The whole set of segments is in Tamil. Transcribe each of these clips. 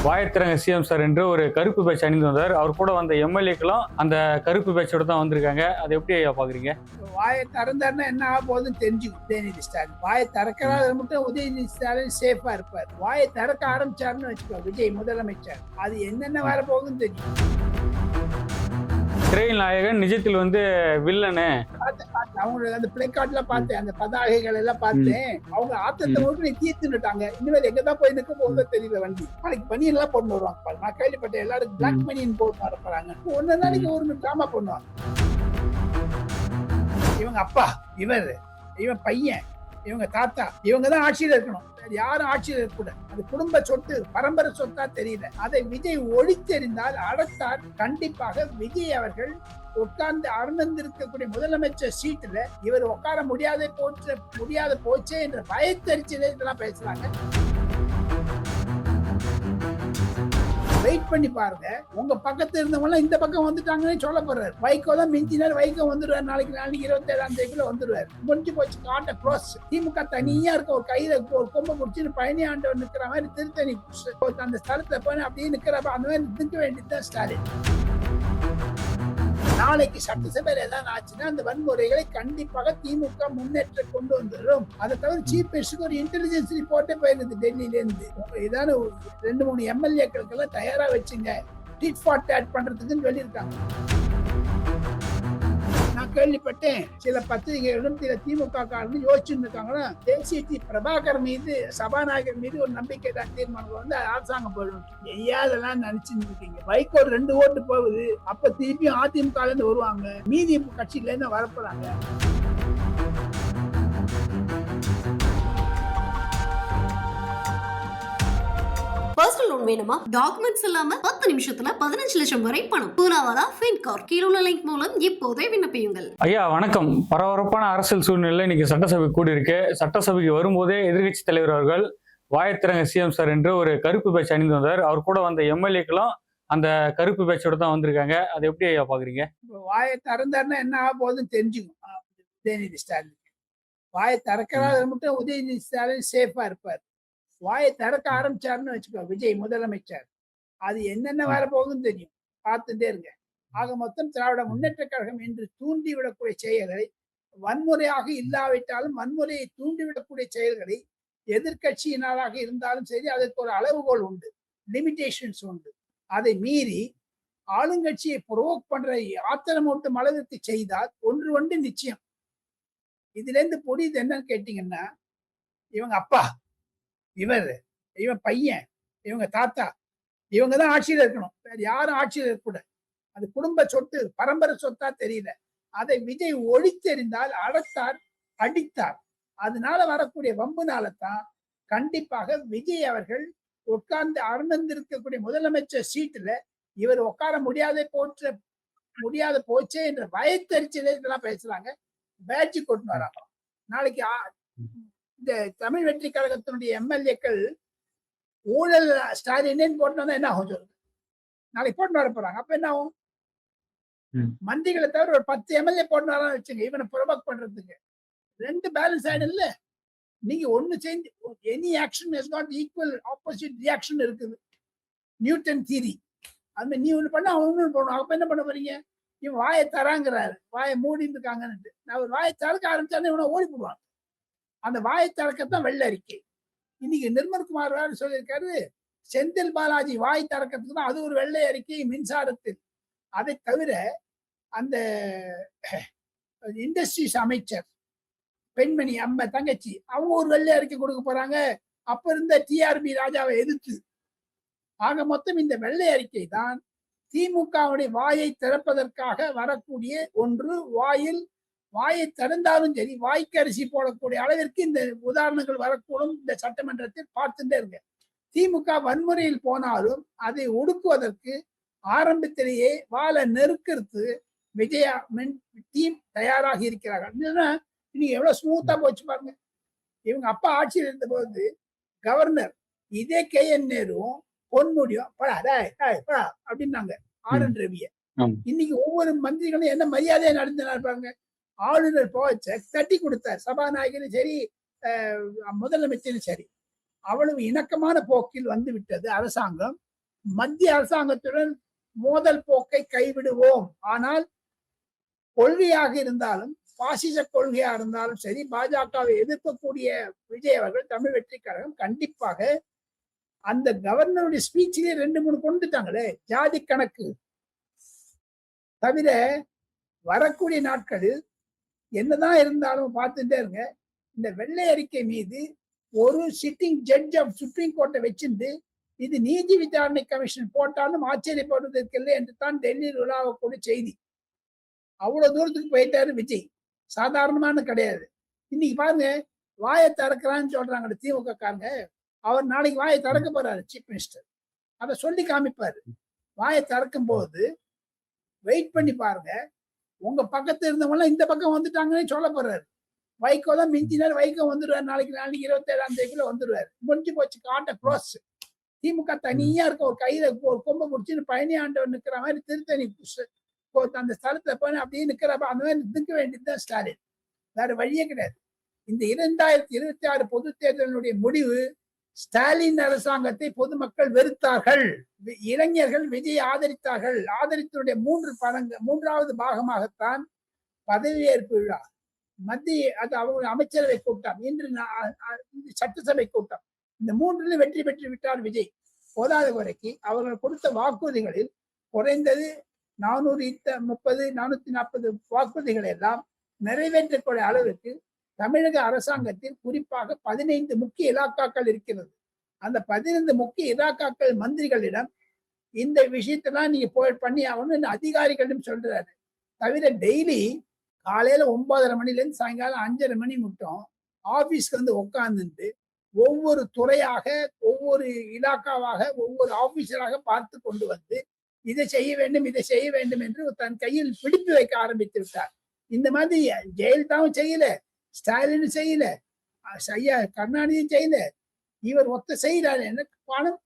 வாயத்திரங்க சிஎம் சார் என்று ஒரு கருப்பு பேட்ச் அணிந்து வந்தார். அவர் கூட வந்த எம்எல்ஏக்களும் அந்த கருப்பு பேட்சோட தான் வந்திருக்காங்க. அதை எப்படி ஐயா பாக்குறீங்க? வாயை திறந்தாருன்னா என்ன ஆக போகுதுன்னு தெரிஞ்சுக்கும் உதயநிதி ஸ்டாலின். வாயை திறக்கிறாரு மட்டும் உதயநிதி ஸ்டாலின் சேஃபா இருப்பார். வாயை திறக்க ஆரம்பிச்சாருன்னு வச்சுக்கோ விஜய் முதலமைச்சர், அது என்னென்ன வர போகுதுன்னு தெரியும். திரையில் நாயகன் நிஜத்தில் வில்லனு. அவங்க அந்த பிளே கார்ட்ல பார்த்தேன், அந்த பதாகைகள் எல்லாம் பார்த்தேன். அவங்க ஆத்தத்தை மட்டும் தீர்த்துட்டாங்க. இனிமேல் எங்கதான் போய் நிற்க போகுதோ தெரியல. வண்டி நாளைக்கு பனியன் எல்லாம் போட்டு வருவாங்க. நான் கேள்விப்பட்டேன் எல்லாரும் பிளாக் பனியன் போட்டு வரப்போறாங்க. ஒன்னு நாளைக்கு ஒரு டிராமா பண்ணுவாங்க. இவங்க அப்பா, இவன் பையன், இவங்க தாத்தா, இவங்க தான் ஆட்சியில் இருக்கணும். யாரும் ஆட்சியில் இருக்கக்கூடாது. அது குடும்ப சொத்து, பரம்பரை சொத்தா தெரியல. அதை விஜய் ஒழித்தெறிந்தால் அடத்தார் கண்டிப்பாக விஜய் அவர்கள் உட்கார்ந்து அமர்ந்திருக்கக்கூடிய முதலமைச்சர் சீட்டுல இவர் உட்கார முடியாத போச்சே என்ற பயத்தறிச்சலே இதெல்லாம் பேசுறாங்க. வெயிட் பண்ணி பாருங்க, உங்க பக்கத்துல இருந்தவங்க இந்த பக்கம் வந்துட்டாங்கன்னு சொல்ல போறாரு. வைகோ தான் மிஞ்சினார், வைகோ வந்துருவாரு. நாளைக்கு 27ஆம் தேதிக்குள்ள வந்துருவாரு. முடிஞ்சு போச்சு, காட்ட க்ளோஸ். திமுக தனியா இருக்க ஒரு கையில ஒரு கொம்பை முடிச்சுன்னு பயணி ஆண்டவர் நிக்கிற மாதிரி திருத்தணி அந்த ஸ்தலத்துல போய் அப்படியே நிக்கிறப்ப அந்த மாதிரி நிற்க வேண்டியதுதான் ஸ்டாலின். நாளைக்கு சட்டசபையில் ஏதாவது ஆச்சுன்னா அந்த வன்முறைகளை கண்டிப்பாக திமுக முன்னேற்ற கொண்டு வந்துடும். அதை தவிர சீஃப் மினிஸ்டருக்கு ஒரு இன்டெலிஜென்ஸ் ரிப்போர்ட்டே போயிருது டெல்லியில இருந்து. ஏதாவது 2-3 எம்எல்ஏக்களுக்கு எல்லாம் தயாரா வச்சுங்க, டிட் ஃபார் டேட் பண்றதுக்குன்னு சொல்லியிருக்காங்க. நான் கேள்விப்பட்டேன் சில பத்திரிகைகளும் சில திமுக காரர்கள் யோசிச்சுட்டு இருக்காங்கன்னா, தேசிய பிரபாகர் மீது சபாநாயகர் மீது ஒரு நம்பிக்கை தீர்மானம் அரசாங்கம் போயிடும். எய்யாதெல்லாம் நினைச்சுட்டு இருக்கீங்க. வைகோ 2 ஓட்டு போகுது, அப்ப திருப்பியும் அதிமுக இருந்து வருவாங்க, மீதி கட்சியில இருந்து வரப்போறாங்க. பர்சனல் லோன் வேணுமா? டாக்குமெண்ட்ஸ் இல்லாம 10 நிமிஷத்துல 15 லட்சம் வரை பணம். பூனாவாலா ஃபின்கார். கீழுள்ள லிங்க் மூலம் இப்போதே விண்ணப்பியுங்கள். ஐயா வணக்கம். பரபரப்பான அரசியல் சூழ்நிலை இன்னைக்கு சட்டசபை கூடி இருக்கு. சட்டசபைக்கு வரும்போதே எதிர்கட்சி தலைவர் அவர்கள் வாயத்திரங்க சிஎம் சார் என்று ஒரு கருப்பு பேட்ச் அணிந்து வந்தார். அவர் கூட வந்த எம்எல்ஏக்களும் அந்த கருப்பு பேட்சோட தான் வந்திருக்காங்க. அதை எப்படி ஐயா பாக்குறீங்க? வாயை திறந்தாருன்னா என்ன ஆக போகுதுன்னு தெரிஞ்சுக்கும் உதயநிதி ஸ்டாலின். வாயை திறக்கிறாரு மட்டும் உதயநிதி ஸ்டாலின் சேஃபா இருப்பார். வாயை திறக்க ஆரம்பிச்சாருன்னு வச்சுக்கோ விஜய் முதலமைச்சர், அது என்னென்ன வர போகுதுன்னு தெரியும். பார்த்துட்டே இருங்க. ஆக மொத்தம் திராவிட முன்னேற்ற கழகம் என்று தூண்டிவிடக்கூடிய செயல்களை, வன்முறையாக இல்லாவிட்டாலும் வன்முறையை தூண்டிவிடக்கூடிய செயல்களை எதிர்கட்சியினராக இருந்தாலும் சரி, அதற்கு ஒரு அளவுகோல் உண்டு, லிமிடேஷன்ஸ் உண்டு. அதை மீறி ஆளுங்கட்சியை புரோக் பண்ற ஆத்திரமூட்டும் அளவிற்கு செய்தால் ஒன்று நிச்சயம். இதுல இருந்து புரியுது என்னன்னு கேட்டீங்கன்னா, இவங்க அப்பா, இவன் பையன், இவங்க தாத்தா, இவங்க தான் ஆட்சியில் இருக்கணும். வேற யாரும் ஆட்சியில் இருக்கக்கூடாது. அது குடும்ப சொத்து, பரம்பரை சொத்தா தெரியல. அதை விஜய் ஒழித்தெறிந்தால் அடத்தார் அடித்தார். அதனால வரக்கூடிய வம்புனாலதான் கண்டிப்பாக விஜய் அவர்கள் உட்கார்ந்து அமர்ந்திருக்கக்கூடிய முதலமைச்சர் சீட்டுல இவர் உட்கார முடியாத போச்சே என்ற பயத்தறிச்சலே இதெல்லாம் பேசுறாங்க. பேட்ஜ் கொண்டு வராங்க. நாளைக்கு இந்த தமிழ் வெற்றி கழகத்தினுடைய எம்எல்ஏக்கள் ஊழல் ஸ்டாலின் போட்டு என்ன ஆகும் சொல்லுங்க? நாளைக்கு போட்டு வர போறாங்க. அப்ப என்ன ஆகும்? மந்திரிகளை தவிர ஒரு 10 எம்எல்ஏ போட்டு வர வச்சுங்க, இவனை ப்ரொவோக் பண்றதுக்கு. 2 பேலன்ஸ் ஆயிடும் இல்ல. நீங்க ஒண்ணு செஞ்சு any action has got equal opposite reaction இருக்குது. Newton theory. அந்த நீ ஒண்ணு பண்ண அவன் ஒண்ணு போடணும். அப்ப என்ன பண்ண போறீங்க? இவன் வாயை தராங்கிறாரு, வாயை மூடிட்டு இருக்காங்கன்னு. நான் ஒரு வாயை திறக்க ஆரம்பிச்சாலும் இவனை ஓடி போடுவான். அந்த வாயை திறக்கத்தான் வெள்ள அறிக்கை. இன்னைக்கு நிர்மல்குமார் வேறு சொல்லியிருக்காரு, செந்தில் பாலாஜி வாய் திறக்கிறதுக்கு தான் அது ஒரு வெள்ளை அறிக்கை மின்சாரத்தில். அதை தவிர அந்த இண்டஸ்ட்ரீஸ் அமைச்சர் பெண்மணி அம்மா தங்கச்சி அவங்க ஒரு வெள்ளை அறிக்கை கொடுக்க போறாங்க. அப்ப இருந்த டிஆர்பி ராஜாவை எதிர்த்து. ஆக மொத்தம் இந்த வெள்ளை அறிக்கை தான் திமுகவுடைய வாயை திறப்பதற்காக வரக்கூடிய ஒன்று. வாயை திறந்தாலும் சரி, வாய்க்கு அரிசி போடக்கூடிய அளவிற்கு இந்த உதாரணங்கள் வரக்கூடும். இந்த சட்டமன்றத்தில் பார்த்துட்டே இருங்க. திமுக வன்முறையில் போனாலும் அதை ஒடுக்குவதற்கு ஆரம்பத்திலேயே வாழை நெருக்கிறது விஜயா டீம் தயாராக இருக்கிறார்கள். இன்னைக்கு எவ்வளவு ஸ்மூத்தா போச்சு பாருங்க. இவங்க அப்பா ஆட்சியில் இருந்த போது கவர்னர் இதே KN நேருவும் பொன்முடியும் அப்படின்னாங்க RN ரவிய. இன்னைக்கு ஒவ்வொரு மந்திரிகளும் என்ன மரியாதையை நடத்தினா பாருங்க. ஆளுநர் போச்ச தட்டி கொடுத்தார், சபாநாயகரும் சரி முதலமைச்சரும் சரி. அவ்வளவு இணக்கமான போக்கில் வந்து விட்டது அரசாங்கம். மத்திய அரசாங்கத்துடன் மோதல் போக்கை கைவிடுவோம். ஆனால் கொள்கையாக இருந்தாலும் பாசிச கொள்கையா இருந்தாலும் சரி, பாஜகவை எதிர்க்கக்கூடிய விஜய் அவர்கள் தமிழ் வெற்றி கழகம் கண்டிப்பாக அந்த கவர்னருடைய ஸ்பீச்சிலே 2-3 கொண்டுட்டாங்களே, ஜாதி கணக்கு தவிர வரக்கூடிய நாட்களில் என்னதான் இருந்தாலும் பார்த்துட்டே இருங்க. இந்த வெள்ளை அறிக்கை மீது ஒரு சிட்டிங் ஜட்ஜ் ஆஃப் சுப்ரீம் கோர்ட்டை வச்சிருந்து இது நீதி விசாரணை கமிஷன் போட்டாலும் ஆச்சரியப்படுவதற்கில்லை என்று தான் டெல்லியில் உலாவக்கூடிய செய்தி. அவ்வளவு தூரத்துக்கு போயிட்டாரு விஜய். சாதாரணமான கிடையாது. இன்னைக்கு பாருங்க, வாயை திறக்கிறான்னு சொல்றாங்க திமுக காரங்க. அவர் நாளைக்கு வாயை திறக்க போறாரு சீஃப் மினிஸ்டர். அதை சொல்லி காமிப்பாரு. வாயை திறக்கும் போது வெயிட் பண்ணி பாருங்க. உங்க பக்கத்துல இருந்தவங்க எல்லாம் இந்த பக்கம் வந்துட்டாங்கன்னு சொல்ல போறாரு. வைகோ தான் மிஞ்சினார், வைகோ வந்துடுவார். நாளைக்கு 27ஆம் தேதிக்குள்ள வந்துடுவாரு. முடிஞ்சு போச்சு, காட்ட க்ளோஸ். திமுக தனியா இருக்க ஒரு கையில ஒரு கொம்பை முடிச்சுன்னு பழனி ஆண்டவர் நிக்கிற மாதிரி திருத்தணி அந்த ஸ்தலத்துல போய் அப்படியே நிக்கிறப்ப அந்த மாதிரி நிற்க வேண்டியதுதான் ஸ்டாலின். வேற வழியே கிடையாது. இந்த 2026 பொது தேர்தலினுடைய முடிவு, ஸ்டாலின் அரசாங்கத்தை பொதுமக்கள் வெறுத்தார்கள், இளைஞர்கள் விஜய் ஆதரித்தார்கள். ஆதரித்தனுடைய 3வது பாகமாகத்தான் பதவியேற்பு விழா, மத்திய அது அவங்களுடைய அமைச்சரவை கூட்டம், இன்று சட்டசபை கூட்டம். இந்த 3லும் வெற்றி பெற்று விட்டார் விஜய். போதாத குறைக்கு அவர்கள் கொடுத்த வாக்குறுதிகளில் குறைந்தது 430 440 வாக்குறுதிகளை எல்லாம் நிறைவேற்றக்கூடிய அளவிற்கு தமிழக அரசாங்கத்தில் குறிப்பாக 15 முக்கிய இலாக்காக்கள் இருக்கிறது. அந்த 15 முக்கிய இலாக்காக்கள் மந்திரிகளிடம் இந்த விஷயத்தெல்லாம் நீங்க பண்ணி ஆகணும்னு அதிகாரிகளிடம் சொல்றாரு. தவிர டெய்லி காலையில 9:30 மணில இருந்து சாயங்காலம் 5:30 மணி மட்டும் ஆபீஸ்க்கு வந்து உட்கார்ந்துட்டு ஒவ்வொரு துறையாக, ஒவ்வொரு இலாக்காவாக, ஒவ்வொரு ஆபீசராக பார்த்து கொண்டு வந்து இதை செய்ய வேண்டும், இதை செய்ய வேண்டும் என்று தன் கையில் பிடித்து வைக்க ஆரம்பித்து விட்டார். இந்த மாதிரி ஜெயலலிதாவும் செய்யல, ஸ்டாலினும் செய்யல, ஐயா கருணாநிதியும் செய்யல. இவர் ஒத்த செய்யறாரு. என்ன பணம்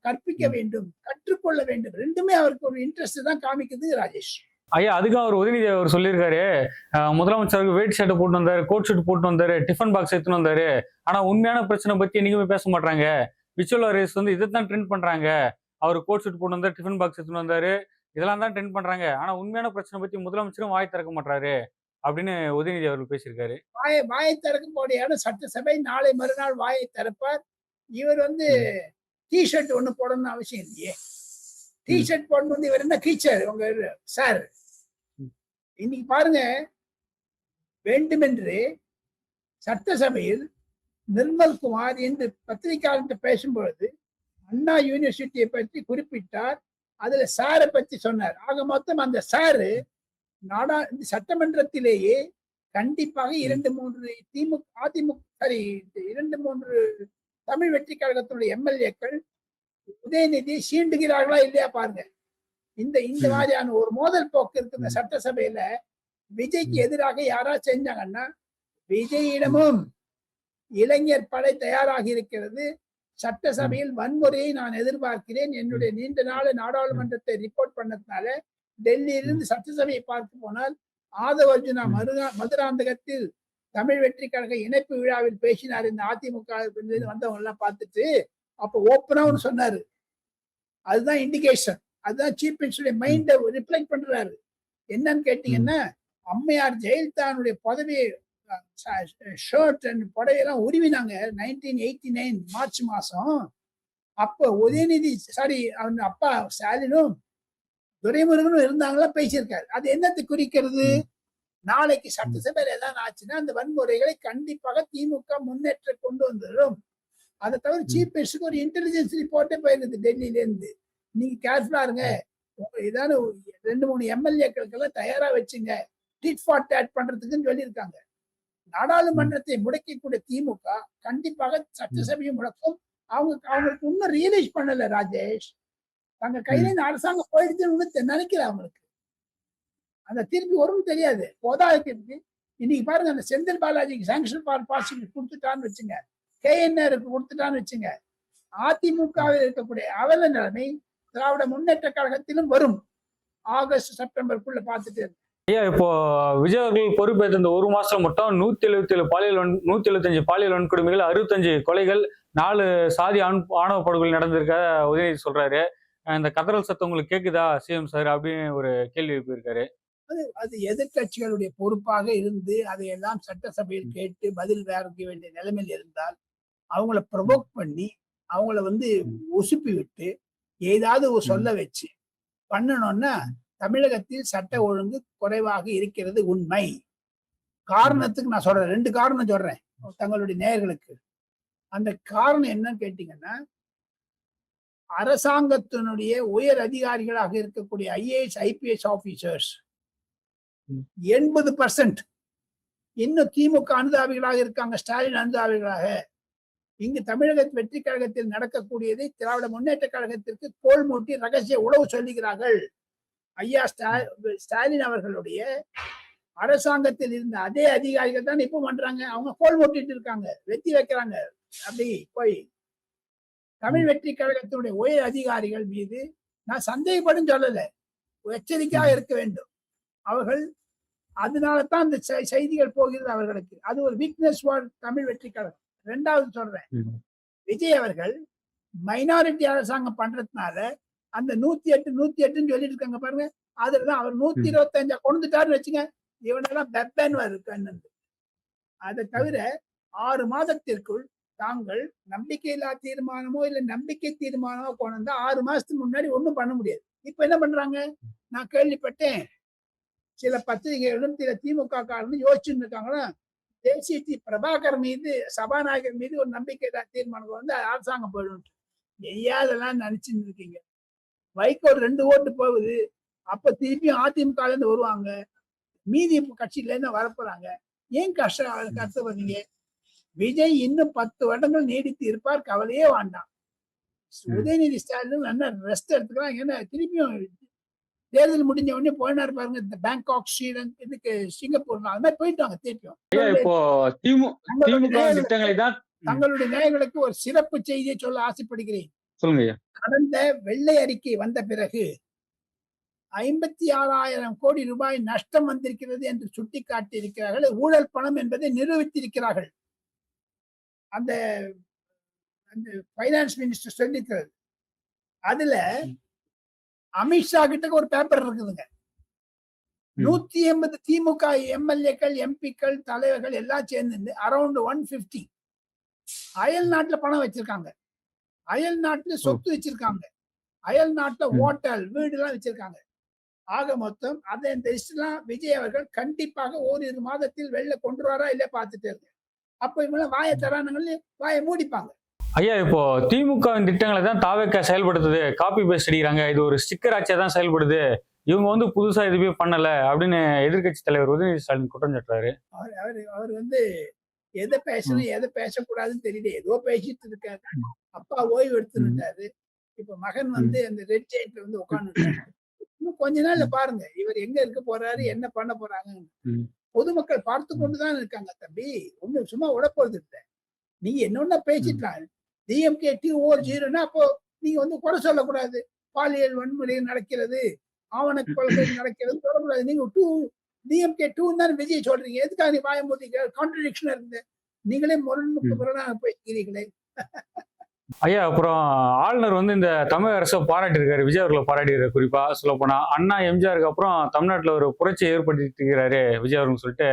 கற்பிக்க வேண்டும், கற்றுக்கொள்ள வேண்டும். ரெண்டுமே அவருக்கு ஒரு இன்ட்ரெஸ்ட் தான் காமிக்குது ராஜேஷ். ஐயா, அதுக்கு அவர் உதயநிதி அவர் சொல்லியிருக்காரு, முதலமைச்சருக்கு வெயிட் ஷர்ட் போட்டு வந்தாரு, கோட் ஷர்ட் போட்டு வந்தாரு, டிஃபன் பாக்ஸ் எடுத்துன்னு வந்தாரு. ஆனா உண்மையான பிரச்சனை பத்தி என்னைக்குமே பேச மாட்டாங்க. விச்சுவல் ரேஸ் வந்து இதைத்தான் ட்ரெண்ட் பண்றாங்க. அவர் கோட் ஷர்ட் போட்டு வந்தாரு, டிஃபன் பாக்ஸ் எடுத்துன்னு வந்தாரு, இதெல்லாம் தான் ட்ரெண்ட் பண்றாங்க. ஆனா உண்மையான பிரச்சனை பத்தி முதலமைச்சரும் வாய் திறக்க மாட்டாரு அப்படின்னு உதயநிதி அவர்கள் பேசியிருக்காரு. வாயை திறக்கும் போது சட்டசபை நாளை மறுநாள் வாயை திறப்பார். இவர் வந்து டிஷர்ட் ஒண்ணு போடணும்னு அவசியம் இல்லையே. டிஷர்ட் போடணும் வந்து இவர் என்ன கீச்சர் உங்க சார். இன்னைக்கு பாருங்க, வேண்டுமென்று சட்டசபையில் நிர்மல் குமார் என்று பத்திரிகையாளர்கிட்ட பேசும்பொழுது அண்ணா யூனிவர்சிட்டியை பற்றி குறிப்பிட்டார். அதுல சாரை பற்றி சொன்னார். ஆக மொத்தம் அந்த சாரு சட்டமன்றத்திலேயே கண்டிப்பாக 2-3 தமிழ் வெற்றி கழகத்தினுடைய எம்எல்ஏக்கள் உதயநிதி சீண்டுகிறார்களா இல்லையா பாருங்க. இந்த மாதிரியான ஒரு மோதல் போக்கு இருக்கு இந்த சட்டசபையில. விஜய்க்கு எதிராக யாரா செஞ்சாங்கன்னா, விஜயிடமும் இளைஞர் படை தயாராகி இருக்கிறது. சட்டசபையில் வன்முறையை நான் எதிர்பார்க்கிறேன். என்னுடைய நீண்ட நாள் நாடாளுமன்றத்தை ரிப்போர்ட் பண்ணதுனால டெல்லியிலிருந்து சட்டசபையை பார்க்க போனால் ஆதவ அர்ஜுனா மதுராந்தகத்தில் தமிழ் வெற்றி கழக இணைப்பு விழாவில் பேசினார். இந்த அதிமுக வந்தவங்க எல்லாம் பார்த்துட்டு அப்ப ஓப்பனா ஒன்று சொன்னாரு. அதுதான் இண்டிகேஷன். அதுதான் சீஃப் மினிஸ்டருடைய மைண்ட ரிஃப்ளெக்ட் பண்றாரு. என்னன்னு கேட்டீங்கன்னா, அம்மையார் ஜெயலலிதாவுடைய பதவியை ஷர்ட் அண்ட் புடவையெல்லாம் உருவினாங்க 1989 மார்ச் மாசம். அப்ப உதயநிதி அவன் அப்பா ஸ்டாலினும் துரைமுருகனும் இருந்தாங்களா பேசியிருக்காரு. அது என்னத்தை குறிக்கிறது? நாளைக்கு சட்டசபையில ஏதாவது ஆச்சுன்னா அந்த வன்முறைகளை கண்டிப்பாக திமுக முன்னேற்ற கொண்டு வந்துடும். அதை தவிர சீஃப் மினிஸ்டருக்கு ஒரு இன்டெலிஜென்ஸ் ரிப்போர்ட்டே போயிருக்குது டெல்லியில இருந்து. நீங்க கேர்ஃபுல்லா இருங்க, ஏதாவது 2-3 எம்எல்ஏக்களுக்கு எல்லாம் தயாரா வச்சுங்க டிட் ஃபார் டேட் பண்றதுக்குன்னு சொல்லியிருக்காங்க. நாடாளுமன்றத்தை முடக்கக்கூடிய திமுக கண்டிப்பாக சட்டசபையும் முடக்கும். அவங்களுக்கு இன்னும் ரியலைஸ் பண்ணல ராஜேஷ். தங்க கையில இந்த அரசாங்கம் போயிடுச்சுன்னு நினைக்கிறேன். அவங்களுக்கு அந்த திருப்பி வரும் தெரியாது. போதாதுக்கு இன்னைக்கு பாருங்க, அந்த செந்தில் பாலாஜிக்கு சாங்ஷன் பாசிபிள் கொடுத்துட்டான்னு வச்சுங்க, KNRக்கு கொடுத்துட்டான்னு வச்சுங்க, அதிமுகவில் இருக்கக்கூடிய அவல நிலைமை திராவிட முன்னேற்ற கழகத்திலும் வரும். ஆகஸ்ட் செப்டம்பருக்குள்ள பார்த்துட்டு. ஐயா, இப்போ விஜய் அவர்கள் பொறுப்பேற்ற இந்த 1 மாசம் மட்டும் 175 பாலியல் வன்கொடுமைகள், 65 கொலைகள், 4 சாதி ஆணவ படுகொலை நடந்திருக்க உதயநிதி சொல்றாரு. இந்த கதறல் சத்தம் உங்களுக்கு கேக்குதா சிஎம் சார் அப்படின்னு ஒரு கேள்வி எழுப்பியிருக்காரு. அது எதிர்க்கட்சிகளுடைய பொறுப்பாக இருந்து அதையெல்லாம் சட்டசபையில் கேட்டு பதில் வேறுக்க வேண்டிய நிலைமையில் இருந்தால் அவங்கள ப்ரொவோக் பண்ணி அவங்கள வந்து உசுப்பி விட்டு ஏதாவது சொல்ல வச்சு பண்ணணும்னா தமிழகத்தில் சட்ட ஒழுங்கு குறைவாக இருக்கிறது உண்மை. காரணத்துக்கு நான் சொல்றேன், 2 காரணம் சொல்றேன் தங்களுடைய நேயர்களுக்கு. அந்த காரணம் என்னன்னு கேட்டீங்கன்னா, அரசாங்கத்தினுடைய உயர் அதிகாரிகளாக இருக்கக்கூடிய ஐஏஎஸ் ஐபிஎஸ் ஆபீசர்ஸ் 80% இன்னும் திமுக அனுதாபிகளாக இருக்காங்க, ஸ்டாலின் அனுதாபிகளாக. இங்கு தமிழக வெற்றி கழகத்தில் நடக்கக்கூடியதை திராவிட முன்னேற்ற கழகத்திற்கு கோல் மூட்டி ரகசிய உளவு சொல்லுகிறார்கள். ஐயா ஸ்டாலின் அவர்களுடைய அரசாங்கத்தில் இருந்த அதே அதிகாரிகள் தான் இப்ப பண்றாங்க. அவங்க கோல் மூட்டிட்டு இருக்காங்க, வெற்றி வைக்கிறாங்க. அப்படி போய் தமிழ் வெற்றி கழகத்தினுடைய உயர் அதிகாரிகள் மீது நான் சந்தேகப்படும் சொல்லல, எச்சரிக்கையாக இருக்க வேண்டும். அவர்கள் அதனால தான் இந்த செய்திகள் போகிறது அவர்களுக்கு. அது ஒரு வீக்னஸ் ஃபார் தமிழ் வெற்றி கழகம். 2வது சொல்றேன், விஜய் அவர்கள் மைனாரிட்டி அரசாங்கம் பண்றதுனால அந்த 108 சொல்லிட்டு இருக்காங்க பாருங்க, அதுலதான் அவர் 125 கொண்டுட்டாருன்னு வச்சுங்க, இவனெல்லாம் பெப்பன் இருக்கான்னு. அதை தவிர 6 மாதத்திற்குள் தாங்கள் நம்பிக்கையில்லா தீர்மானமோ இல்ல நம்பிக்கை தீர்மானமோ கொண்டு வந்தா 6 மாசத்துக்கு முன்னாடி ஒண்ணும் பண்ண முடியாது. இப்ப என்ன பண்றாங்க, நான் கேள்விப்பட்டேன் சில பத்திரிகைகளும் சில திமுக காரனும் யோசிச்சுட்டு இருக்காங்களா, தேசிய பிரபாகர் மீது சபாநாயகர் மீது ஒரு நம்பிக்கையில்லா தீர்மானம் வந்து அரசாங்கம் போயிடும். எய்யாதெல்லாம் நினைச்சுட்டு இருக்கீங்க. வைகோ 2 ஓட்டு போகுது, அப்ப திருப்பியும் அதிமுக இருந்து வருவாங்க, மீதி கட்சியில இருந்து வரப்போறாங்க. ஏன் கஷ்டப்படுறீங்க? விஜய் இன்னும் 10 வருடங்கள் நீடித்து இருப்பார், கவலையே வேண்டாம். உதயநிதி ஸ்டாலின் நல்லா ரெஸ்ட் எடுத்துக்கலாம். ஏன்னா திருப்பியும் தேர்தல் முடிஞ்ச உடனே போயினாரு பாருங்க, இந்த பேங்காக், ஸ்ரீலங்கா, இதுக்கு சிங்கப்பூர், அது மாதிரி போயிட்டாங்க திருப்பியும். இப்போ திமுக திட்டங்களை தான் தங்களுடைய நேயர்களுக்கு ஒரு சிறப்பு செய்தியை சொல்ல ஆசைப்படுகிறேன். சொல்லுங்க. கடந்த வெள்ளை அறிக்கை வந்த பிறகு 56,000 கோடி ரூபாய் நஷ்டம் வந்திருக்கிறது என்று சுட்டிக்காட்டி இருக்கிறார்கள். ஊழல் பணம் என்பதை நிரூபித்திருக்கிறார்கள். அந்த பைனான்ஸ் மினிஸ்டர் சொல்லிக்கிறது. அதுல அமித்ஷா கிட்ட ஒரு பேப்பர் இருக்குதுங்க. 180 திமுக எம்எல்ஏக்கள், எம்பிக்கள், தலைவர்கள் எல்லாம் சேர்ந்து அரௌண்ட் 150 அயல் நாட்டுல பணம் வச்சிருக்காங்க, அயல் நாட்டுல சொத்து வச்சிருக்காங்க, அயல் நாட்டுல ஹோட்டல், வீடு எல்லாம் வச்சிருக்காங்க. ஆக மொத்தம் அதை இந்த லிஸ்ட்லாம் விஜய் அவர்கள் கண்டிப்பாக ஓரிரு மாதத்தில் வெளில கொண்டு வரா இல்ல பாத்துட்டே இருக்கு. அப்ப இவங்க வாயை தரானுங்கன்னு வாயை மூடிப்பாங்க. ஐயா, இப்போ திமுக திட்டங்களை தான் தாவேக்கா செயல்படுத்துது, காப்பி பேஸ்ட் அடிக்கிறாங்க, இது ஒரு ஸ்டிக்கர் ஆட்சியா தான் செயல்படுது, இவங்க வந்து புதுசா எதுவுமே பண்ணல அப்படின்னு எதிர்கட்சி தலைவர் உதயநிதி ஸ்டாலின் குற்றம் சாட்டுறாரு. அவர் வந்து எதை பேசணும் எதை பேசக்கூடாதுன்னு தெரியல, ஏதோ பேசிட்டு இருக்காரு. அப்பா ஓய்வு எடுத்துட்டாரு, இப்ப மகன் வந்து அந்த ரெட் ஜெயின்ட்ல வந்து உட்காந்துட்டாரு. இன்னும் கொஞ்ச நாள்ல பாருங்க இவர் எங்க இருக்க போறாரு, என்ன பண்ண போறாங்க. பொதுமக்கள் பார்த்து கொண்டுதான் இருக்காங்க தம்பி, ஒண்ணு சும்மா உடப்போறது இல்லை. நீங்க என்னொன்னா பேசிட்டாங்க டிஎம்கே 2-0ன்னா அப்போ நீங்க வந்து குறை சொல்லக்கூடாது. பாலியல் வன்முறை நடக்கிறது, ஆவண கொள்கை நடக்கிறது சொல்லக்கூடாது. நீங்க டிஎம்கே 2 தான் விஜய் சொல்றீங்க, எதுக்காக நீ வாய மூடிங்க? கான்ட்ரடிக்ஷனா இருந்து நீங்களே முரண்முரणाக போய்க்கிறீங்களே. ஐயா, அப்புறம் ஆளுநர் வந்து இந்த தமிழக அரசை பாராட்டியிருக்காரு, விஜய் அவர்களை பாராட்டியிருக்காரு. குறிப்பா சொல்ல போனா அண்ணா எம்ஜிஆருக்கு அப்புறம் தமிழ்நாட்டுல ஒரு புரட்சியை ஏற்படுத்திட்டு இருக்கிறாரு விஜய் அவர்கள் சொல்லிட்டு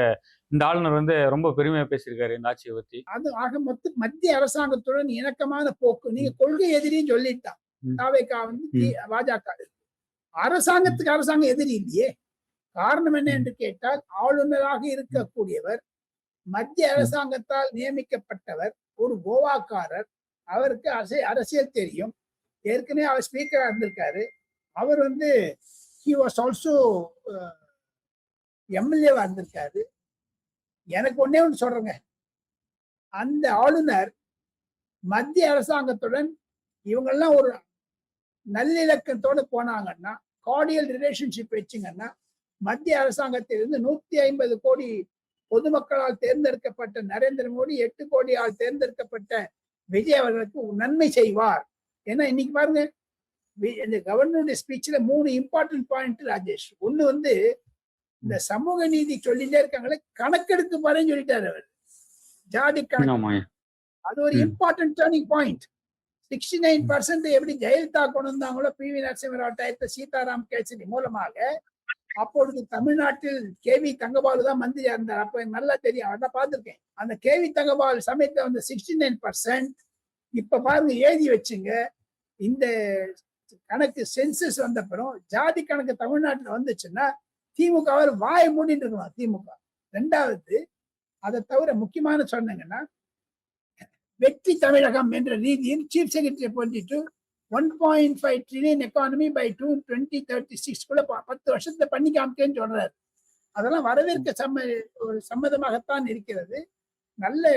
இந்த ஆளுநர் வந்து ரொம்ப பெருமையா பேசியிருக்காரு இந்த ஆட்சியை பத்தி. அது ஆக மொத்தம் மத்திய அரசாங்கத்துடன் இணக்கமான போக்கு. நீங்க கொள்கை எதிரின்னு சொல்லிட்டான் தாவேகா வந்து பாஜக. அரசாங்கத்துக்கு அரசாங்கம் எதிரி இல்லையே. காரணம் என்ன என்று கேட்டால், ஆளுநராக இருக்கக்கூடியவர் மத்திய அரசாங்கத்தால் நியமிக்கப்பட்டவர், ஒரு கோவாக்காரர். அவருக்கு அரசியல் தெரியும், ஏற்கனவே அவர் ஸ்பீக்கரா இருந்திருக்காரு. அவர் வந்து he was also எம்எல்ஏவா இருந்திருக்காரு. எனக்கு ஒன்னே ஒன்று சொல்றேங்க, அந்த ஆளுநர் மத்திய அரசாங்கத்துடன் இவங்கெல்லாம் ஒரு நல்லிணக்கத்தோடு போனாங்கன்னா, கார்டியல் ரிலேஷன்ஷிப் வச்சுங்கன்னா, மத்திய அரசாங்கத்திலிருந்து 150 கோடி பொதுமக்களால் தேர்ந்தெடுக்கப்பட்ட நரேந்திர மோடி 8 கோடியால் தேர்ந்தெடுக்கப்பட்ட விஜய் அவர்களுக்கு நன்மை செய்வார். ஏன்னா இன்னைக்கு பாருங்க, இந்த கவர்னருடைய ஸ்பீச்ல 3 இம்பார்ட்டன்ட் பாயிண்ட் ராஜேஷ். ஒண்ணு வந்து இந்த சமூக நீதி சொல்லிட்டே இருக்காங்களே, கணக்கெடுக்க பாருன்னு சொல்லிட்டாரு அவர். ஜாதி கணக்கு, அது ஒரு இம்பார்ட்டன்ட் டர்னிங் பாயிண்ட். 69% எப்படி ஜெயலலிதா கொண்டு வந்தாங்களோ PV நரசிம்மராவ் டயத்தை சீதாராம் கேசரி மூலமாக, அப்பொழுது தமிழ்நாட்டில் KV தங்கபாலு தான் மந்திரியா இருந்தார். அப்ப எனக்கு நல்லா தெரியும், அதான் பார்த்திருக்கேன். அந்த KV தங்கபாலு சமயத்துல வந்து 69%. இப்ப பாருங்க, எழுதி வச்சுங்க, இந்த கணக்கு சென்சஸ் வந்த பிறகு ஜாதி கணக்கு தமிழ்நாட்டுல வந்துச்சுன்னா திமுக வாயை மூடிட்டு இருக்கணும் திமுக. ரெண்டாவது, அதை தவிர முக்கியமான சொன்னீங்கன்னா, வெற்றி தமிழகம் என்ற ரீதியில் சீஃப் செக்ரட்டரி போட்டிட்டு 1.5 ட்ரில்லியன் எக்கானமி பை 2036 10 வருஷத்துல பண்ணி காமிக்கேன்னு சொல்றாரு. அதெல்லாம் வரவேற்க ஒரு சம்மதமாகத்தான் இருக்கிறது. நல்ல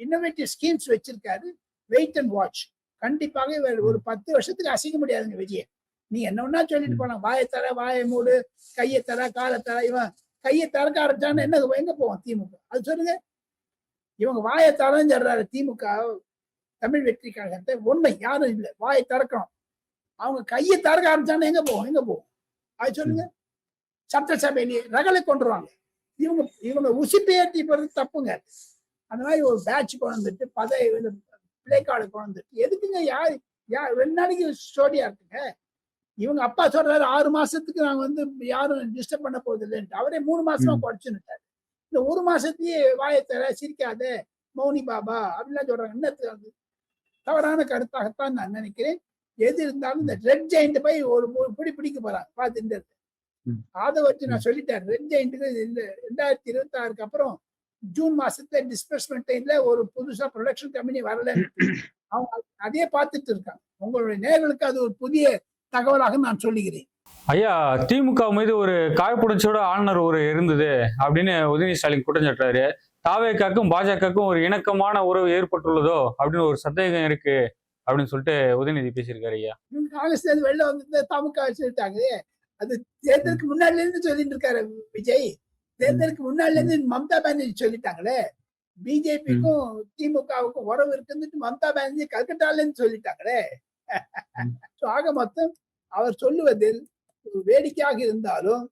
இன்னோவேட்டிவ் ஸ்கீம்ஸ் வச்சிருக்காரு. Wait and watch. கண்டிப்பாக இவர் ஒரு 10 வருஷத்துக்கு அசைக்க முடியாதுங்க விஜய். நீ என்ன ஒன்னா சொல்லிட்டு போனா, வாயை தர, வாயை மூடு, கையை தர, காலை தர. இவன் கையை திறக்க ஆரம்பிச்சான்னு என்ன எங்க போவான் திமுக? அது சொல்லுங்க. இவங்க வாயை தரன்னு சொல்றாரு திமுக தமிழ் வெற்றி கழகத்தை. உண்மை யாரும் இல்லை, வாயை திறக்கணும். அவங்க கையை திறக்க ஆரம்பிச்சான்னு எங்க போவோம்? அது சொல்லுங்க. சட்டசபையிலேயே ரகளை கொண்டுருவாங்க. இவங்க உசிப்பேற்றி போறது தப்புங்க. அந்த மாதிரி ஒரு பேட்ச் கொண்டு வந்துட்டு பிளே கார்டு கொண்டு வந்துட்டு எதுக்குங்க? யார் 2 நாளைக்கு ஸ்டோரியா இருக்குங்க. இவங்க அப்பா சொல்றாரு 6 மாசத்துக்கு நாங்க வந்து யாரும் டிஸ்டர்ப் பண்ண போறது இல்லைன்ட்டு. அவரே 3 மாசமா குறைச்சுட்டாரு. இந்த 1 மாசத்தையே வாயத்தர, சிரிக்காத, மௌனி பாபா அப்படின்லாம் சொல்றாங்க. என்ன தவறான கருத்தாகத்தான் நான் நினைக்கிறேன். எது இருந்தாலும் இந்த ரெட் ஜெயிண்ட் போய் ஒரு பிடிக்க போறாங்க பார்த்துட்டு. அதை வச்சு நான் சொல்லிட்டேன், ரெட் ஜெயிண்ட்டுக்கு 2026 அப்புறம் ஜூன் மாசத்துல டிஸ்பர்ஸ்மெண்ட் டைம்ல ஒரு புதுசா ப்ரொடக்ஷன் கம்பெனி வரலன்னு அவங்க அதே பார்த்துட்டு இருக்காங்க. உங்களுடைய நேர்களுக்கு அது ஒரு புதிய தகவலாக நான் சொல்லுகிறேன். ஐயா, திமுக மீது ஒரு காய்ப்புணர்ச்சியோட ஆளுநர் ஒரு இருந்தது அப்படின்னு உதயநிதி ஸ்டாலின் குற்றம் சாட்டுறாரு. தாவேக்காக்கும் பாஜகவுக்கும் ஒரு இணக்கமான உறவு ஏற்பட்டுள்ளதோ அப்படின்னு ஒரு சந்தேகம் இருக்கு அப்படின்னு சொல்லிட்டு உதயநிதி பேசியிருக்காரு. ஐயா, காங்கிரஸ் வெளில வந்து தாமுக சொல்லிட்டாங்க. அது தேர்தலுக்கு முன்னாடில இருந்து சொல்லிட்டு இருக்காரு விஜய். தேர்தலுக்கு முன்னாடில இருந்து மம்தா பானர்ஜி சொல்லிட்டாங்களே, பிஜேபிக்கும் திமுகவுக்கும் உறவு இருக்குன்னு மம்தா பானர்ஜி கல்கட்டால இருந்து சொல்லிட்டாங்களே. ஆக மொத்தம் அவர் சொல்லுவதில் ஒரு வேடிக்கையாக இருந்தாலும்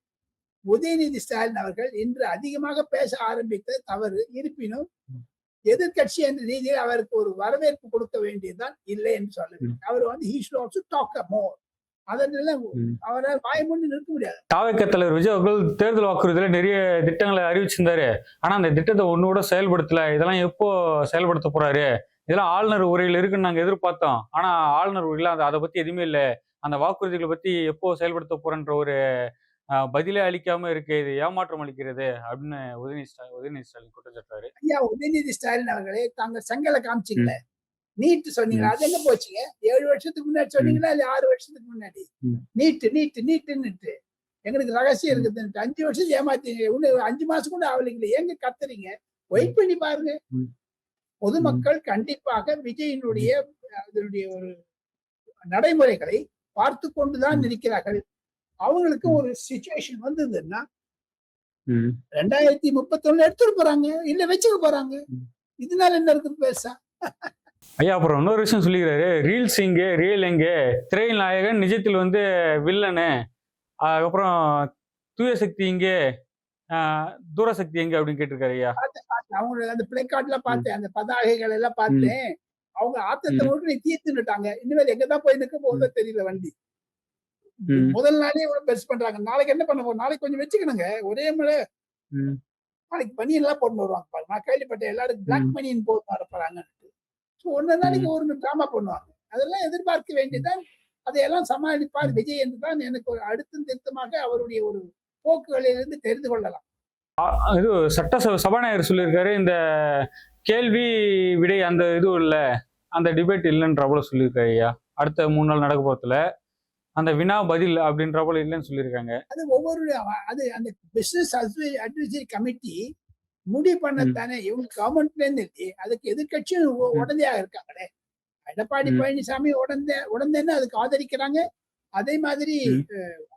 உதயநிதி ஸ்டாலின் அவர்கள் இன்று அதிகமாக பேச ஆரம்பித்த தவறு. இருப்பினும் எதிர்கட்சி என்ற ரீதியில் அவருக்கு ஒரு வரவேற்பு கொடுக்க வேண்டியதுதான் இல்லை என்று சொல்லுவேன். அவர் வந்து he should also talk more. அதனால அவரால் வாய்மூடி நிற்க முடியாது. தாவேக்கா தலைவர் விஜய் அவர்கள் தேர்தல் வாக்குறுதியில நிறைய திட்டங்களை அறிவிச்சிருந்தாரு. ஆனா அந்த திட்டத்தை ஒண்ணு கூட செயல்படுத்தல. இதெல்லாம் எப்போ செயல்படுத்த போறாரு? இதெல்லாம் ஆளுநர் உரையில் இருக்குன்னு நாங்க எதிர்பார்த்தோம். ஆனா ஆளுநர் உரையில அதை பத்தி எதுவுமே இல்லை. அந்த வாக்குறுதிகளை பத்தி எப்போ செயல்படுத்த போறன்ற ஒரு பதிலே அளிக்காம இருக்கு. இது ஏமாற்றம் அளிக்கிறது அப்படின்னு உதயநிதி ஸ்டாலின் குற்றம் சாட்டுறாரு. ஐயா, உதயநிதி ஸ்டாலின் அவர்களே, தாங்க செங்கலை காமிச்சிங்களே, நீட்டு சொன்னீங்களா, அது எங்க போச்சுங்க? 7 வருஷத்துக்கு முன்னாடி சொன்னீங்களா இல்ல 6 வருஷத்துக்கு முன்னாடி? நீட்டுன்னுட்டு எங்களுக்கு ரகசியம் இருக்குதுன்ட்டு 5 வருஷம் ஏமாத்தீங்க. இன்னும் 5 மாசம் கூட ஆகலைங்களே, எங்க கத்துறீங்க? வெயிட் பண்ணி பாருங்க. பொதுமக்கள் கண்டிப்பாக விஜயினுடைய அதனுடைய ஒரு நடைமுறைகளை பார்த்து கொண்டுதான் இருக்கிறார்கள். அவங்களுக்கு ஒரு சிச்சுவேஷன் வந்ததுன்னா 2031 எடுத்துட்டு போறாங்க, இல்ல வச்சுக்க போறாங்க. இதனால என்ன இருக்கு பேச? ஐயா, அப்புறம் இன்னொரு விஷயம் சொல்லிக்கிறாரு. ரீல்ஸ் எங்கே, ரியல் எங்கே, திரையில் நாயகன் நிஜத்தில் வந்து வில்லனு, அதுக்கப்புறம் தூய சக்தி இங்கே, தூரசக்தி எங்க அப்படின்னு கேட்டிருக்காரு. ஐயா, அவங்க அந்த பிளே கார்ட்ல பார்த்தேன், அந்த பதாகைகள் எல்லாம் பார்த்தேன். அவங்க ஆத்தத்தை முழுக்க தீர்த்துட்டாங்க. இனிமேல் எங்கதான் போய் நிற்க போகுதோ தெரியல வண்டி. முதல் நாளே இவ்வளவு பெருசு பண்றாங்க. நாளைக்கு என்ன பண்ண போறோம்? நாளைக்கு கொஞ்சம் வச்சுக்கணுங்க. ஒரே மழை நாளைக்கு பனியன் எல்லாம் போட்டு வருவாங்க பாருங்க. நான் கேள்விப்பட்டேன் எல்லாரும் பிளாக் பனியன் போட்டு வர போறாங்கன்னு. ஒன்னு நாளைக்கு ஒரு டிராமா பண்ணுவாங்க. அதெல்லாம் எதிர்பார்க்க வேண்டியதான். அதையெல்லாம் சமாளிப்பார் விஜய் என்று தான் எனக்கு ஒரு அடுத்த திருத்தமாக அவருடைய ஒரு போக்குகளிலிருந்து தெரிந்து கொள்ளலாம். இது சபாநாயகர் சொல்லியிருக்காரு, இந்த கேள்வி விடை அந்த இது இல்ல, அந்த டிபேட் இல்லைன்ற போல சொல்லியிருக்காரு. ஐயா, அடுத்த 3 நாள் நடக்க போறதுல அந்த வினா பதில் அப்படின்ற போல இல்லைன்னு சொல்லியிருக்காங்க. அது ஒவ்வொரு அந்த பிசினஸ் அட்வைசரி கமிட்டி முடிவு பண்ணத்தானே. இவங்க கவர்மெண்ட்ல இருந்து அதுக்கு எதிர்கட்சியும் உடந்தையாக இருக்காங்களே. எடப்பாடி பழனிசாமி உடந்தேன்னு அதுக்கு ஆதரிக்கிறாங்க. அதே மாதிரி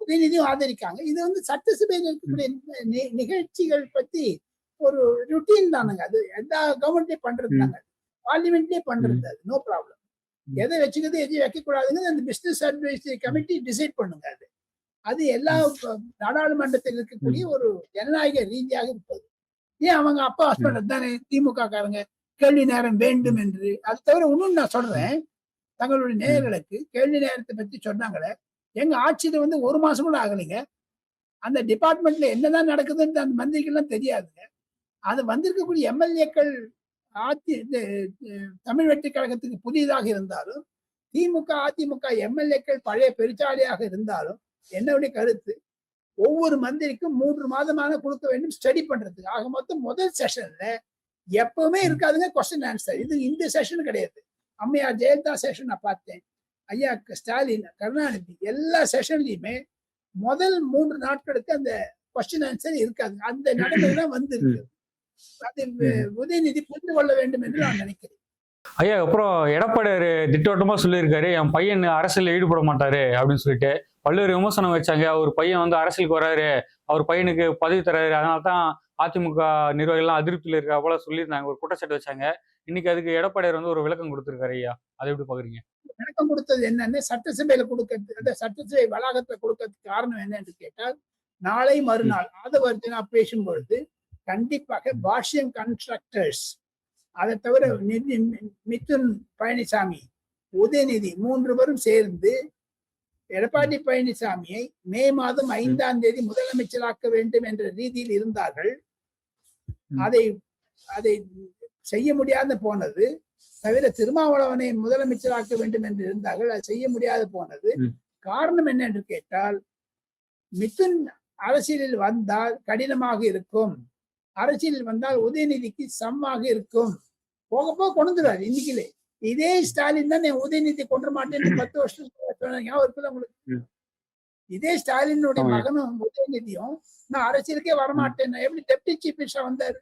உதயநிதியும் ஆதரிக்காங்க. இது வந்து சட்டசபையில் இருக்கக்கூடிய நிகழ்ச்சிகள் பத்தி ஒரு ருட்டீன் தானுங்க. அது எல்லா கவர்மெண்ட்லயும் பண்றது தாங்க, பார்லிமெண்ட்லயே பண்றது. அது நோ ப்ராப்ளம். எதை வச்சுக்கிறது எதையும் வைக்கக்கூடாதுன்னு அந்த பிசினஸ் அட்வைசரி கமிட்டி டிசைட் பண்ணுங்க. அது எல்லா நாடாளுமன்றத்தில் இருக்கக்கூடிய ஒரு ஜனநாயக ரீதியாக இருப்பது. ஏன் அவங்க அப்பா ஹஸ்பண்ட் தானே திமுக காரங்க கேள்வி நேரம் வேண்டும் என்று. அது தவிர இன்னும் நான் சொல்றேன், தங்களுடைய நேயர்களுக்கு கேள்வி நேரத்தை பத்தி சொன்னாங்களே, எங்க ஆட்சியில வந்து 1 மாசம் கூட ஆகலைங்க. அந்த டிபார்ட்மெண்ட்ல என்னதான் நடக்குதுன்னு அந்த மந்திரிக்கெல்லாம் தெரியாதுங்க. அது வந்திருக்கக்கூடிய எம்எல்ஏக்கள் தமிழ் வெற்றி கழகத்துக்கு புதிதாக இருந்தாலும், திமுக அதிமுக எம்எல்ஏக்கள் பழைய பெருச்சாளியாக இருந்தாலும், என்னுடைய கருத்து ஒவ்வொரு மந்திரிக்கும் 3 மாதமான கொடுக்க வேண்டும் ஸ்டடி பண்றதுக்கு. ஆக மொத்தம் முதல் செஷன்ல எப்பவுமே இருக்காதுங்க கொஸ்டின் ஆன்சர். இது இந்த செஷன் கிடையாது. அம்மையார் ஜெயலலிதா செஷன் நான் பார்த்தேன். ஐயா ஸ்டாலின், கருணாநிதி எல்லா செஷன்லயுமே முதல் 3 நாட்களுக்கு அந்த கொஸ்டின் ஆன்சர் இருக்காது. அந்த நடைமுறை தான் வந்திருக்கு. அது உதயநிதி புரிந்து கொள்ள வேண்டும் என்று நான் நினைக்கிறேன். ஐயா, அப்புறம் எடப்பாடியார் திட்டவட்டமா சொல்லியிருக்காரு, என் பையன் அரசியல் ஈடுபட மாட்டாரு அப்படின்னு சொல்லிட்டு பல்வேறு விமர்சனம் வச்சாங்க. அவர் பையன் வந்து அரசியலுக்கு வராரு, அவர் பையனுக்கு பதவி தராரு, அதனால தான் அதிமுக நிர்வாகிகள்லாம் அதிருப்தியில் இருக்கா போல சொல்லியிருந்தாங்க, ஒரு குற்றச்சாட்டு வச்சாங்க. இன்னைக்கு அதுக்கு எடப்பாடியார் வந்து ஒரு விளக்கம் கொடுத்திருக்காரு. ஐயா, அதை எப்படி பாக்குறீங்க? விளக்கம் கொடுத்தது என்னன்னு சட்டசபையில கொடுக்கறது, சட்டசபை வளாகத்துல கொடுக்கறதுக்கு காரணம் என்னன்னு கேட்டால், நாளை மறுநாள் ஆதவர்ஜனா பேசும் பொழுது கண்டிப்பாக பாஷ்யம் கன்ஸ்ட்ரக்டர்ஸ், அதை தவிர மிதுன் பழனிசாமி, உதயநிதி 3 பேரும் சேர்ந்து எடப்பாடி பழனிசாமியை மே மாதம் 5ஆம் தேதி முதலமைச்சராக்க வேண்டும் என்ற ரீதியில் இருந்தார்கள். அதை அதை செய்ய முடியாத போனது. தவிர திருமாவளவனை முதலமைச்சராக்க வேண்டும் என்று இருந்தார்கள், அது செய்ய முடியாத போனது. காரணம் என்ன என்று கேட்டால், மிதுன் அரசியலில் வந்தால் கடினமாக இருக்கும், அரசியலில் வந்தால் உதயநிதிக்கு சமமாக இருக்கும். போக போக கொண்டுறாரு. இன்னைக்குலே இதே ஸ்டாலின் தான் என் உதயநிதி கொண்டு மாட்டேன்னு 10 வருஷம் ஞாபகம் இருக்குல்ல உங்களுக்கு? இதே ஸ்டாலினுடைய மகனும் உதயநிதியும் நான் அரசியலுக்கே வரமாட்டேன், எப்படி டெப்டி சீஃப் மினிஸ்டர் வந்தாரு?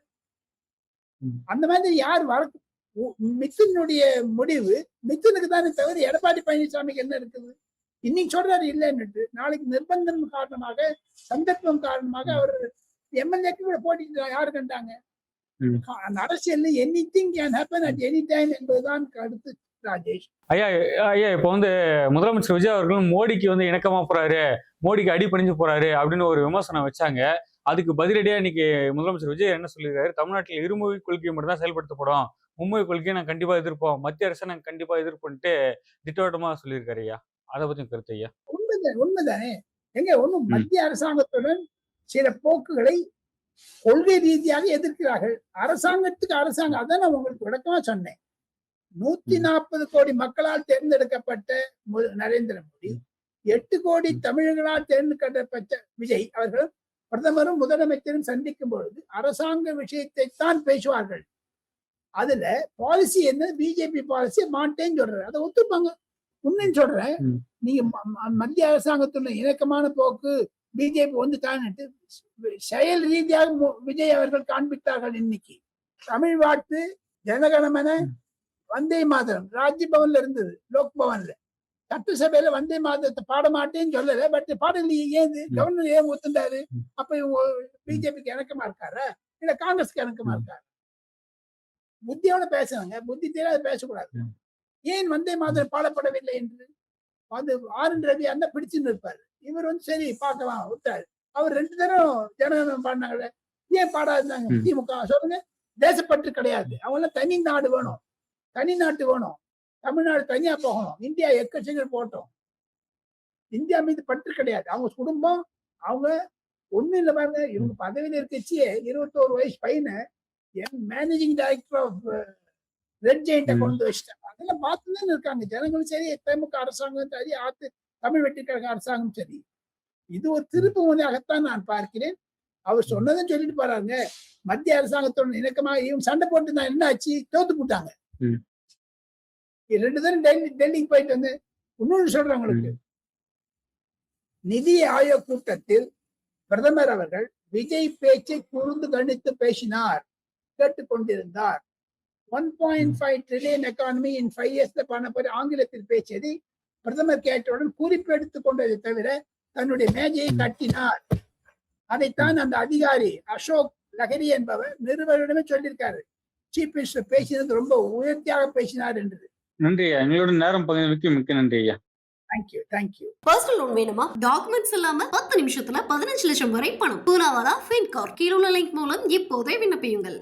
அந்த மாதிரி யார் வர? மிதுனுடைய முடிவு மிதுனுக்கு தானே தவிர எடப்பாடி பழனிசாமிக்கு என்ன இருக்குது? இன்னைக்கு சொல்றாரு இல்லைன்னு, நாளைக்கு நிர்பந்தம் காரணமாக, சந்தர்ப்பம் காரணமாக அவர் எம்எல்ஏக்கு கூட போட்டிட்டு யாரு கண்டாங்க? அந்த அரசியல் anything can happen at any time என்பதுதான் கருத்து. ராஜேஷ் ஐயா, ஐயா இப்போ வந்து முதலமைச்சர் விஜய் அவர்களும் மோடிக்கு வந்து இணக்கமா போறாரு, மோடிக்கு அடிபணிஞ்சு போறாரு அப்படின்னு ஒரு விமர்சனம் வச்சாங்க. அதுக்கு பதிலடியா இன்னைக்கு முதலமைச்சர் விஜய் என்ன சொல்லியிருக்காரு? தமிழ்நாட்டில் இருமொழி கொள்கை மட்டும் தான் செயல்படுத்தப்படும், மும்மொழி கொள்கையை நாங்கள் கண்டிப்பா எதிர்ப்போம், மத்திய அரசை நாங்கள் கண்டிப்பா எதிர்ப்புன்ட்டு திட்டவட்டமா சொல்லியிருக்காரு. ஐயா, அதை பத்தி கருத்து ஐயா? உண்மைதானே எங்க ஒண்ணும் மத்திய அரசாங்கத்துடன் சில போக்குகளை கொள்கை ரீதியாக எதிர்க்கிறார்கள். அரசாங்கத்துக்கு அரசாங்கம், அதான் நான் உங்களுக்கு விளக்கமா சொன்னேன். 140 கோடி மக்களால் தேர்ந்தெடுக்கப்பட்ட நரேந்திர மோடி, 8 கோடி தமிழர்களால் தேர்ந்தெடுக்கப்பட்ட விஜய் அவர்கள் பிரதமரும் முதலமைச்சரும் சந்திக்கும் பொழுது அரசாங்க விஷயத்தை தான் பேசுவார்கள். அதுல பாலிசி என்ன? பிஜேபி பாலிசி மாட்டேன்னு சொல்றாரு, அதை ஒத்துப்பாங்க. உண்மைன்னு சொல்றேன், நீங்க மத்திய அரசாங்கத்துடைய இணக்கமான போக்கு பிஜேபி வந்து தான்ட்டு செயல் ரீதியாக விஜய் அவர்கள் காண்பித்தார்கள். இன்னைக்கு தமிழ் வாழ்த்து, ஜனகணமன, வந்தே மாதரம் ராஜ்பவன்ல இருந்தது, லோக் பவன்ல. சட்டசபையில வந்தே மாதத்தை பாட மாட்டேன்னு சொல்லல, பட் பாடலையே. ஏன் கவர்னர் ஏன் ஒத்துண்டாரு? அப்ப பிஜேபிக்கு இணக்கமா இருக்காரா இல்ல காங்கிரஸ்க்கு இணக்கமா இருக்காரு? புத்தியோட பேசுறாங்க, புத்தி தெரியாத பேசக்கூடாது. ஏன் வந்தே மாதரம் பாடப்படவில்லை என்று அது ஆர்.என். ரவி அந்த பிடிச்சுன்னு இருப்பாரு. இவர் வந்து சரி பார்க்கலாம் விட்டாரு. அவர் 2 தரம் ஜனகணம் பாடினாங்களே, ஏன் பாடாதுந்தாங்க? திமுக சொல்லுங்க, தேசப்பற்று கிடையாது. அவங்க தனி நாடு வேணும், தனி நாட்டு வேணும், தமிழ்நாடு தனியா போகணும், இந்தியா எக்கச்சங்கள் போட்டோம். இந்தியா மீது பற்று கிடையாது. அவங்க குடும்பம், அவங்க ஒண்ணும் இல்லை பாருங்க. இவங்க பதவியில இருக்கச்சியே 21 வயசு பையனை மேனேஜிங் டைரக்டர் ஆஃப் ரெட் ஜெயிண்ட்டை கொண்டு வச்சுட்டாங்க. அதெல்லாம் பார்த்துதான் இருக்காங்க ஜனங்களும் சரி, திமுக அரசாங்கம் சரி, தமிழ் வெற்றி கழக அரசாங்கம் சரி. இது ஒரு திருப்பு முனையாகத்தான் நான் பார்க்கிறேன். அவர் சொன்னதும் சொல்லிட்டு போறாங்க, மத்திய அரசாங்கத்தோட இணக்கமாக இவங்க சண்டை போட்டு தான் என்ன ஆச்சு? தோத்து போட்டாங்க. 2 தரம் டெல்லிக்கு போயிட்டு வந்து இன்னொன்னு சொல்றேன் உங்களுக்கு. நிதி ஆயோக் கூட்டத்தில் பிரதமர் அவர்கள் விஜய் பேச்சை கூர்ந்து கணித்து பேசினார், கேட்டுக்கொண்டிருந்தார். 1.5 ட்ரில்லியன் எக்கானமி இன் 5 இயர்ஸ்ல பண்ண போய் ஆங்கிலத்தில் பேசியதை பிரதமர் கேட்டவுடன் குறிப்பு எடுத்துக் கொண்டதை தவிர தன்னுடைய மேஜையை கட்டினார். அதைத்தான் அந்த அதிகாரி அசோக் லஹரி என்பவர் நிருபரிடமே சொல்லியிருக்காரு. சீஃப் மினிஸ்டர் பேசினது ரொம்ப உயர்த்தியாக பேசினார் என்று. நன்றி ஐயா, எங்களோட நேரம் பகிர்ந்ததுக்கு மிக்க நன்றி ஐயா. தேங்க்யூ. பர்சனல் லோன் வேணுமா? டாக்குமெண்ட்ஸ் இல்லாம 10 நிமிஷத்துல 15 லட்சம் வரை பணம். பூனாவாலா ஃபின்கார். கீழே உள்ள லிங்க் மூலம் இப்போதே விண்ணப்பியுங்கள்.